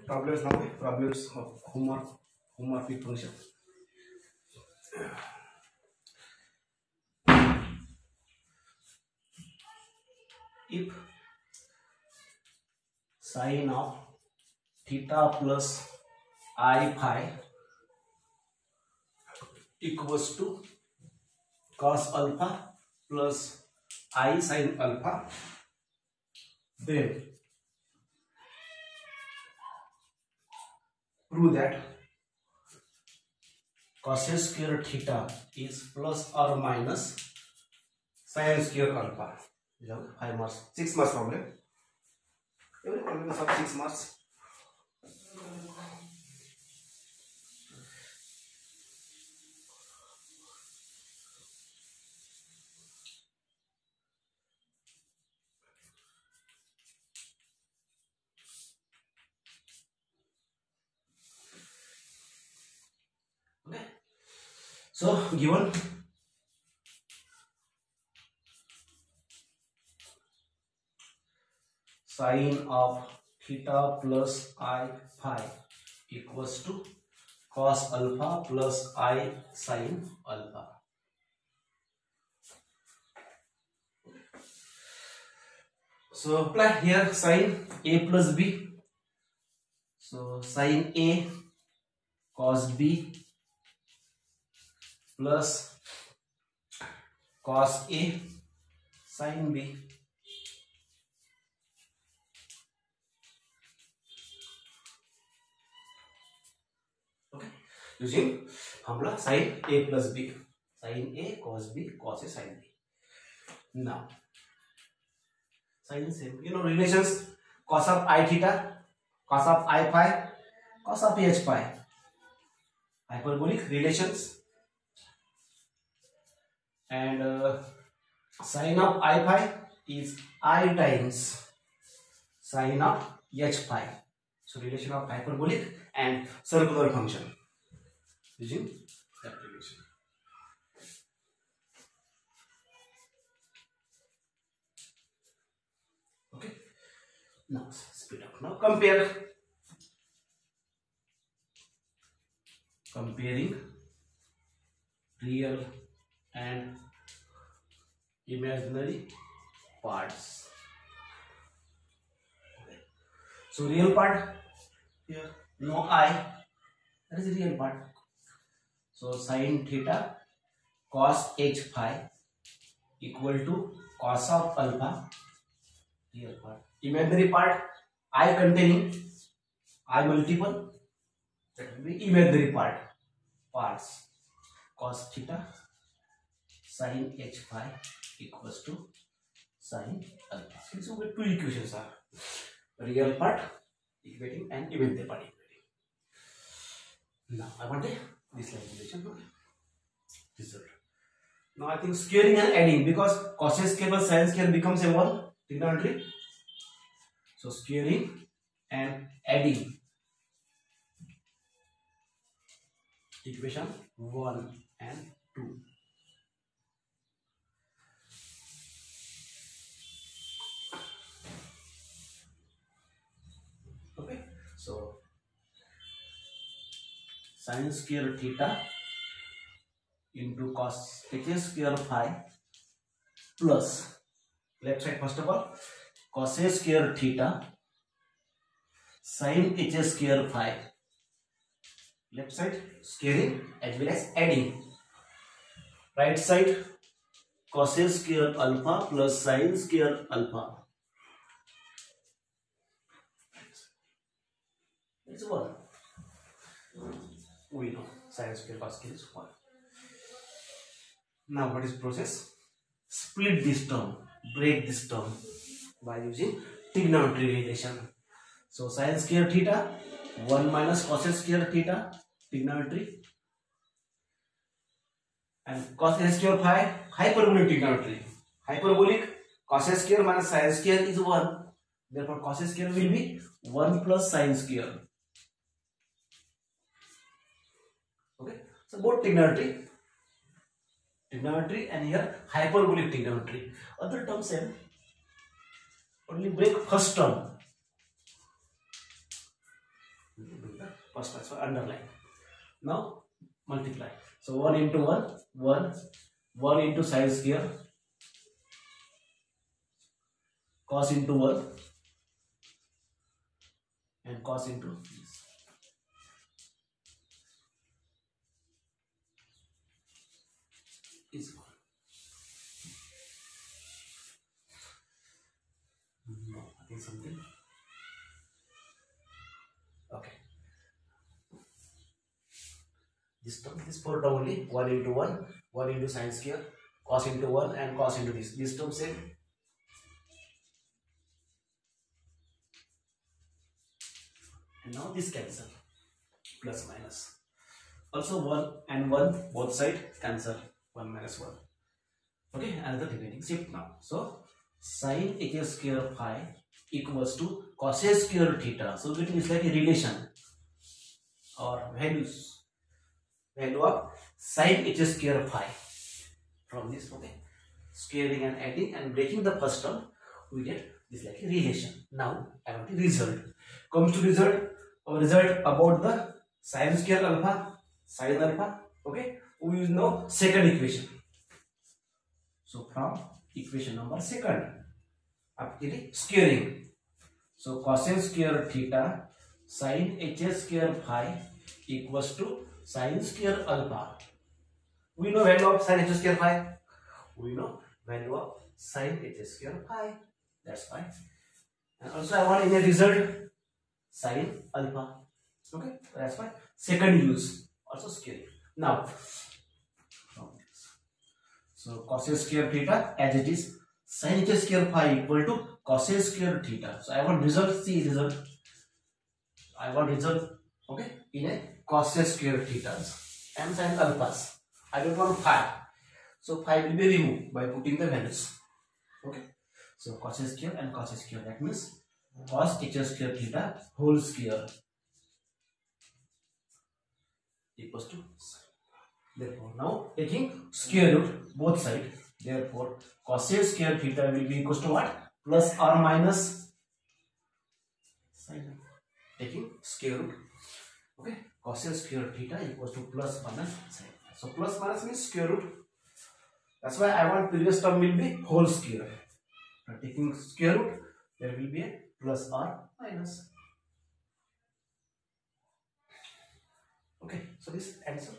Problems now. Problems of homomorphic function. If sine of theta plus I phi equals to cos alpha plus I sin alpha, then prove that cos square theta is plus or minus sin square alpha. 5 marks, 6 marks problem. Every problem is of 6 marks. Okay. So given sine of theta plus I phi equals to cos alpha plus I sin alpha. So apply here sin A plus B. So sin A cos B plus cos A sin B. Okay, using formula sin A plus B, sin A cos B cos A sin B. Now sin same, you know relations, cos of I theta, cos of I phi, cos of H phi, hyperbolic relations, and sin of I phi is I times sin of H phi. So relation of hyperbolic and circular function using that relation. Okay, now speed up. Now comparing real and imaginary parts. Okay. So real part here, no I, that is the real part. So sin theta cos H phi equal to cos of alpha, real part. Imaginary part, I containing I multiple, that will be imaginary parts. Cos theta sin H phi equals to sin alpha. So two equations are real part equating and imaginary part equating. Now I want this line relation. Result. Now I think squaring and adding, because cos square plus sin square becomes a 1 trigonometry. So squaring and adding equation 1 and 2. Okay, so sin square theta into cos h square phi plus, left side first of all, cos a square theta sin h square phi, left side squaring as well as adding, right side cos a square alpha plus sin square alpha. It's 1. We know sin square cos square is 1. Now what is process? Split this term, break this term by using trigonometry relation. So sin square theta 1 minus cos square theta, trigonometry, and cos square phi, hyperbolic trigonometry. Hyperbolic cos square minus sin square is 1. Therefore cos square will be 1 plus sin square. So both trigonometry and here hyperbolic trigonometry. Other terms same. Only break first term. First term, so underline. Now multiply. So 1 into 1 into sine square cos into 1 and cos into this. Is 1. No, I think something. Okay. This term, this 4 term only 1 into 1 into sine square, cos into 1 and cos into this. This term same. And now this cancel. Plus minus. Also 1 and 1 both side cancel. 1 minus 1. Okay, another remaining shift now. So sin h square phi equals to cos h square theta. So it is like a relation or value of sin h square phi from this. Okay, squaring and adding and breaking the first term, we get this like a relation. Now I want the result. Comes to result, our result about the sin square alpha, sin alpha. Okay, we use now second equation. So from equation number second, actually squaring. So cosine square theta sin h square phi equals to sin square alpha. We know value of sin h square phi. We know value of sin h square phi. That's fine. And also I want in a result sin alpha. Okay, that's fine. Second use also squaring. Now. So cos square theta as it is, sin h square phi equal to cos square theta. So I want result, see result. I want result, okay, in a cos square thetas and sin alphas. I don't want phi. So phi will be removed by putting the values. Okay. So cos square and cos square, that means cos h square theta whole square equals to. Therefore, now taking square root both sides. Therefore, cos square theta will be equals to what? Plus or minus sin. Taking square root. Okay, cos square theta equals to plus minus sin. So plus minus means square root. That's why I want previous term will be whole square. Now taking square root, there will be a plus or minus. Okay, so this answer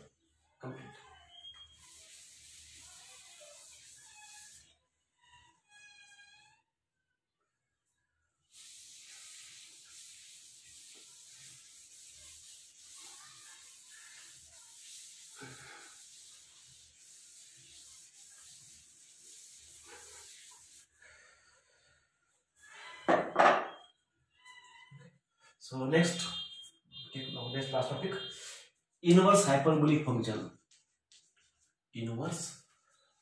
complete. So next, next last topic, inverse hyperbolic function. Inverse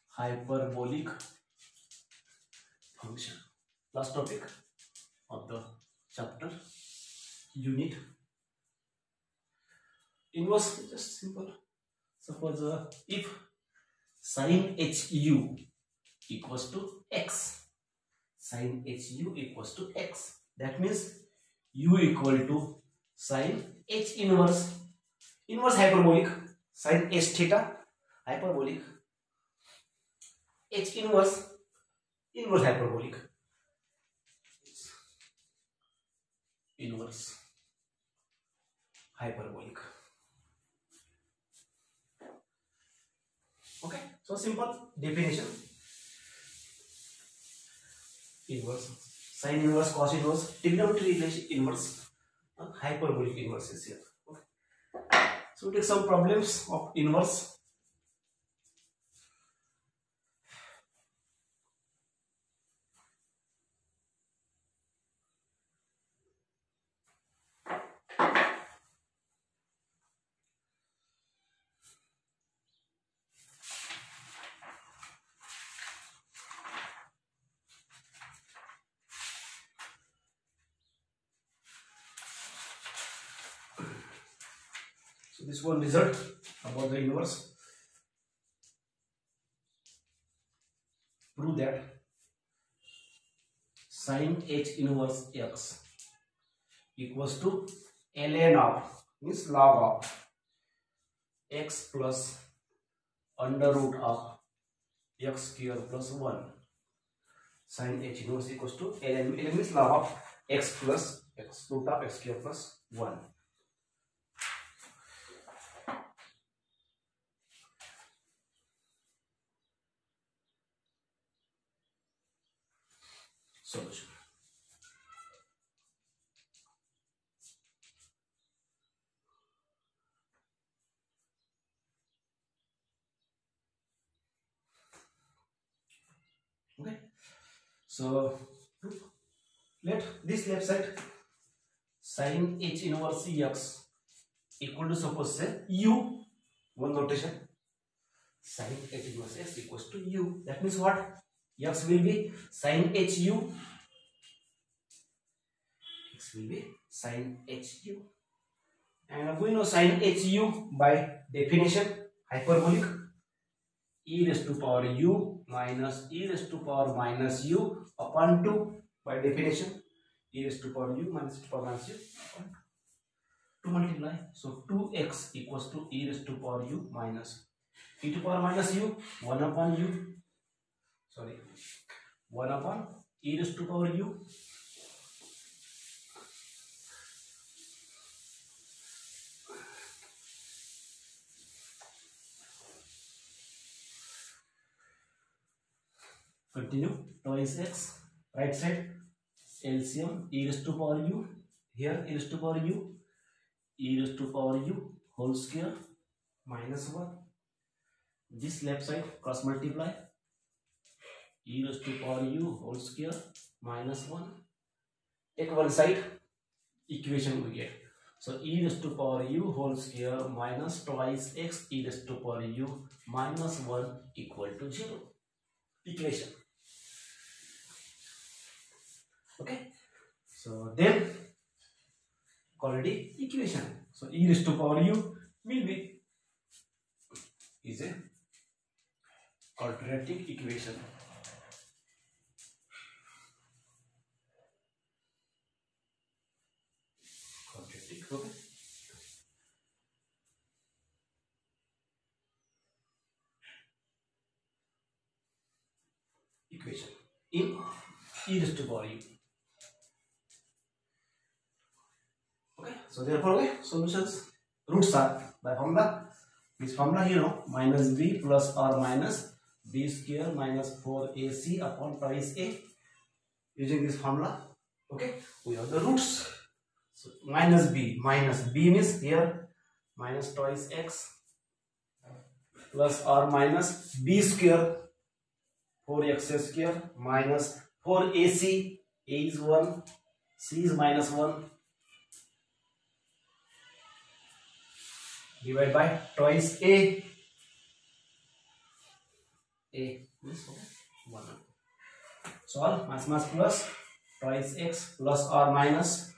hyperbolic function. Last topic of the chapter, unit. Inverse is just simple. Suppose if sin hu equals to x, sin hu equals to x, that means u equal to sin h inverse hyperbolic sin h theta hyperbolic h inverse hyperbolic inverse hyperbolic. Okay, so simple definition. Inverse, sin inverse, cos inverse, trigonometry relation inverse, hyperbolic inverse is here. Okay. So we take some problems of inverse. So this one result about the inverse. Prove that sin h inverse x equals to ln of, means log of, x plus under root of x square plus 1. Sin h inverse equals to ln means log of x plus x root of x square plus 1. Solution. Okay, so let this left side sin h inverse x equal to, suppose say u, one notation, sin h inverse x equals to u. That means what? X will be sin h u, x will be sin h u, and we know sin h u by definition hyperbolic, e raised to power u minus e raised to power minus u upon 2 by definition, e raised to power u minus e to power minus u upon 2. To multiply, so 2x equals to e raised to power u minus e to power minus u, 1 upon u, sorry, 1 upon e raised to power u continue, twice x, right side LCM, e raised to power u, here e raised to power u, e raised to power u whole square minus 1. This left side cross multiply, e raised to power u whole square minus 1. Take one side, equation we get. So e raised to power u whole square minus twice x e raised to power u minus 1 equal to 0. Equation. Okay. So then already equation. So e raised to power u will be is a quadratic equation. Quadratic, okay. Equation in e raised to power u. Okay, so therefore, okay, solutions, roots are by formula. This formula, you know, minus b plus or minus b square minus 4ac upon twice a. Using this formula, okay, we have the roots. So minus b means here minus twice x plus or minus b square 4x square minus 4ac, a is 1, c is minus 1, divided by twice a means 1. Solve, mass plus twice x plus or minus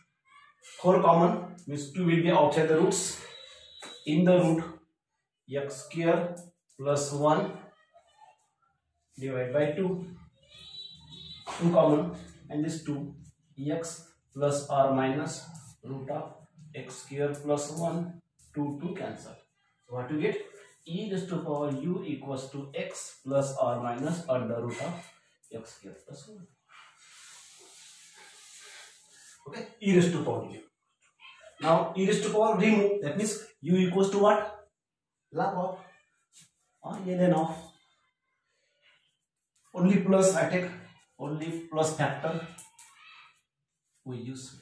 4 common means 2 will be outside the roots, in the root x square plus 1 divided by 2 common, and this 2 x plus or minus root of x square plus 1, 2 cancel. So what you get? E raised to power u equals to x plus or minus under root of x square plus 1. Okay, e raised to power u. Now e raised to power remove, that means u equals to what? Log of or ln of. Only plus I take, only plus factor we use.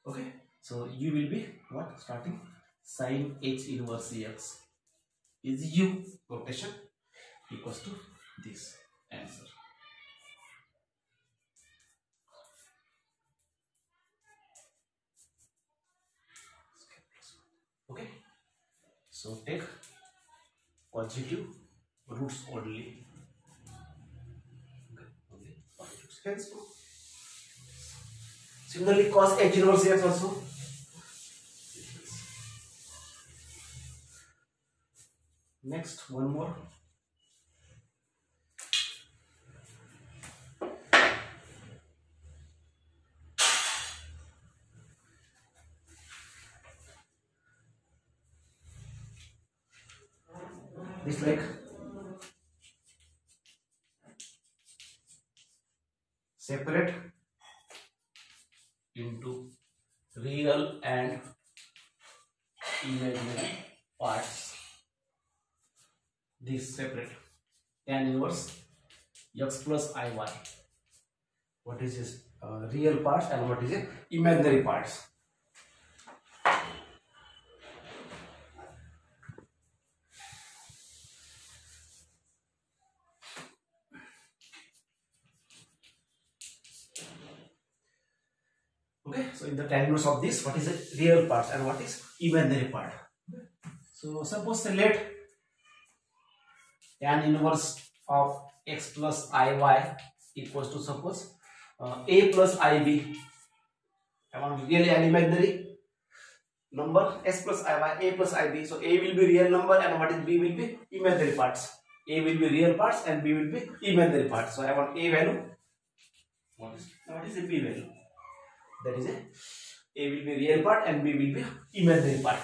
Okay, so u will be what? Starting sin h inverse x is u rotation equals to this answer. Okay, so take positive roots only. Okay, only similarly, cos h inverse x also. Next, one more. This like separate into real and imaginary parts. This separate tan inverse x plus iy. What is this real parts and what is it imaginary parts? Okay, so in the tan inverse of this, what is the real parts and what is imaginary part? So suppose let tan inverse of x plus iy equals to suppose a plus ib. I want real and imaginary number s plus iy, a plus ib. So a will be real number and what is b will be imaginary parts. A will be real parts and b will be imaginary parts. So I want a value. What is the b value? That is a will be real part and b will be imaginary part.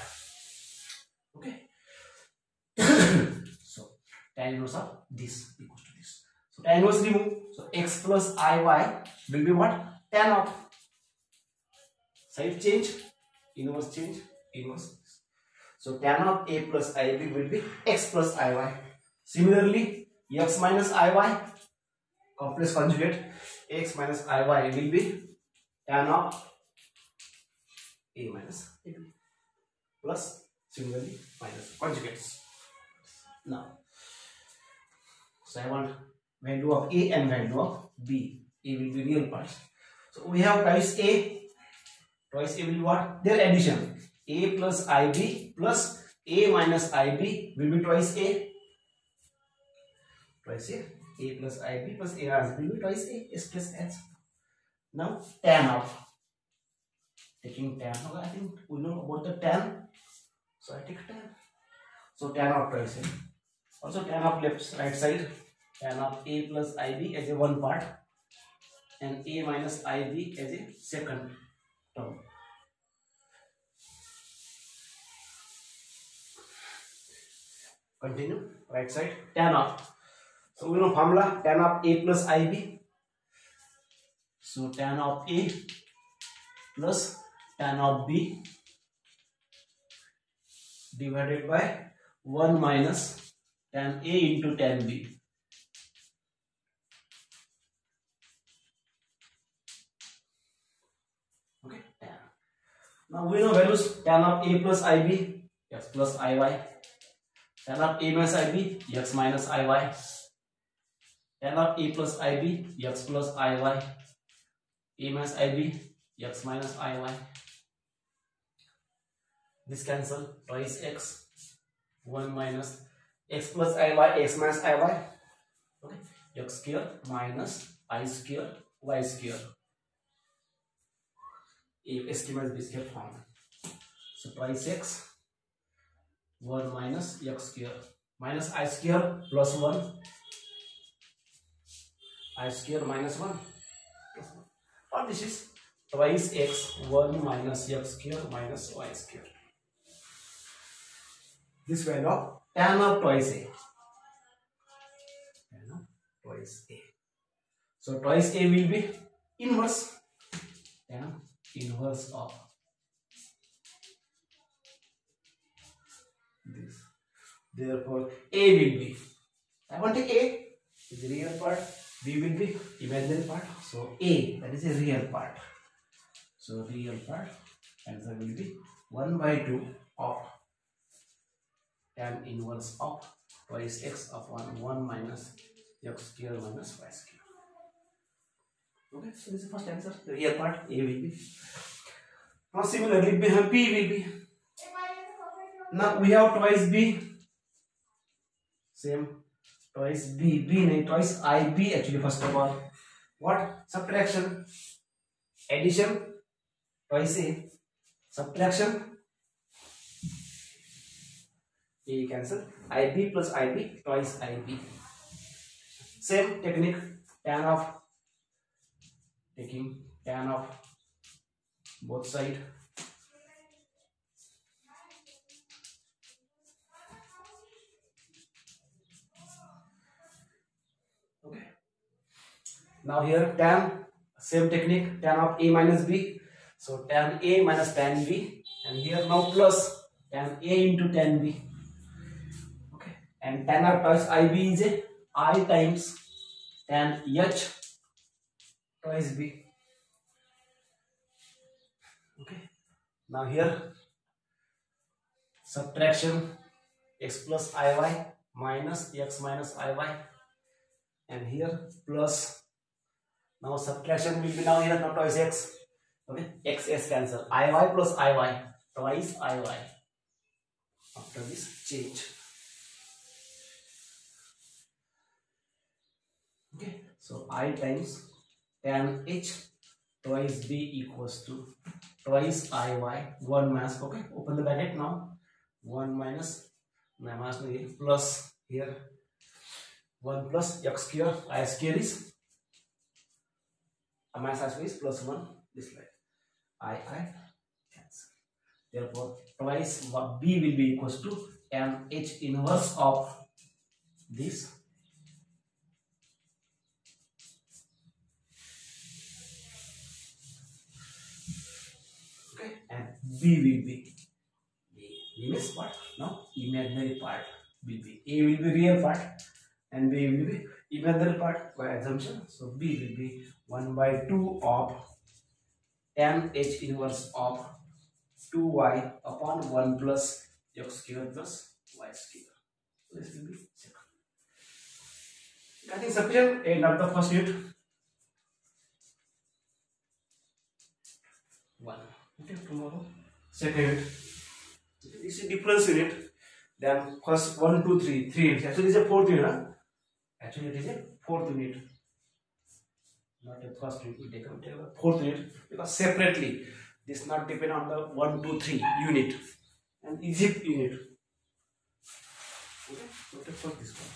Okay. So tan inverse of this equals to this. So tan inverse remove. So x plus iy will be what? Tan of side change, inverse change, inverse. So tan of a plus ib will be x plus iy. Similarly, x minus iy, complex conjugate, x minus iy will be tan of a minus ab plus similarly minus conjugates. Now, so I want value of a and value of b. A will be real parts. So we have twice a will be what? Their addition. A plus ib plus a minus ib will be twice a. Twice a. A plus ib plus a minus will be twice a. S plus s. Now tan of. Taking tan. I think we know about the tan. So I take tan. So tan of twice a. Also tan of right side. Tan of a plus ib as a one part. And a minus ib as a second term. Continue. Right side. Tan of. So we know formula. Tan of a plus ib. So tan of a plus tan of b divided by 1 minus tan a into tan b. Okay. Tan. Now we know values. Tan of a plus ib, x plus iy. Tan of a minus ib, x minus iy. Tan of a plus ib, x plus iy. A minus ib, x minus iy. This cancel. Twice x. 1 minus x plus iy, x minus iy. Okay. X square minus I square, y square. A estimate b square form. So twice x. 1 minus x square minus I square plus 1. I square minus 1. Or this is twice x. 1 minus x square minus y square. This value of tan of twice a. Tan of twice a. So twice a will be inverse. Tan inverse of this. Therefore, a will be. I want a is the real part. B will be imaginary part. So a, that is a real part. So real part. Answer will be 1 by 2 of tan inverse of twice x upon 1 minus x square minus y square. Okay, so this is the first answer. The real part a will be. Now similarly b will be. Now we have twice b. Same. Twice b. Twice ib actually first of all. What? Subtraction. Addition. Twice a. Subtraction. A cancel. IB plus IB twice IB. Same technique, tan of, taking tan of both side. Okay. Now here tan, same technique, tan of A minus B. So tan A minus tan B, and here now plus tan A into tan B. Okay. And tan of twice IB is a I times tan H twice B. Okay. Now here subtraction, x plus iy minus x minus iy, and here plus, now subtraction will be now here not twice x. Okay, x cancel, iy plus iy twice iy after this change. Okay, so I times tan h twice b equals to twice iy, 1 minus, okay, open the bracket now, 1 minus plus here 1 plus x square, I square is minus I square is plus 1, this like I cancel. Therefore twice what b will be equals to tan h inverse of this and b will be means what? Now imaginary part will be, a will be real part and b will be imaginary part by assumption. So b will be 1 by 2 of tan h inverse of 2y upon 1 plus x square plus y square. So this will be second. I think sufficient. End of the first unit. 1. Okay, tomorrow second unit. This is difference unit. Then first 1, 2, 3, 3 units. Actually, it is a fourth unit. Huh? Actually, it is a fourth unit. Not a first unit. We take a fourth unit because separately this not depend on the 1, 2, 3 unit and Egypt unit. Okay, so take first this one.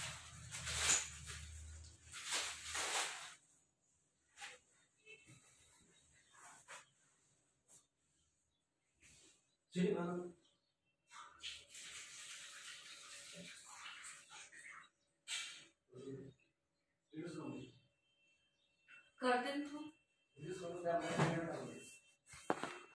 See,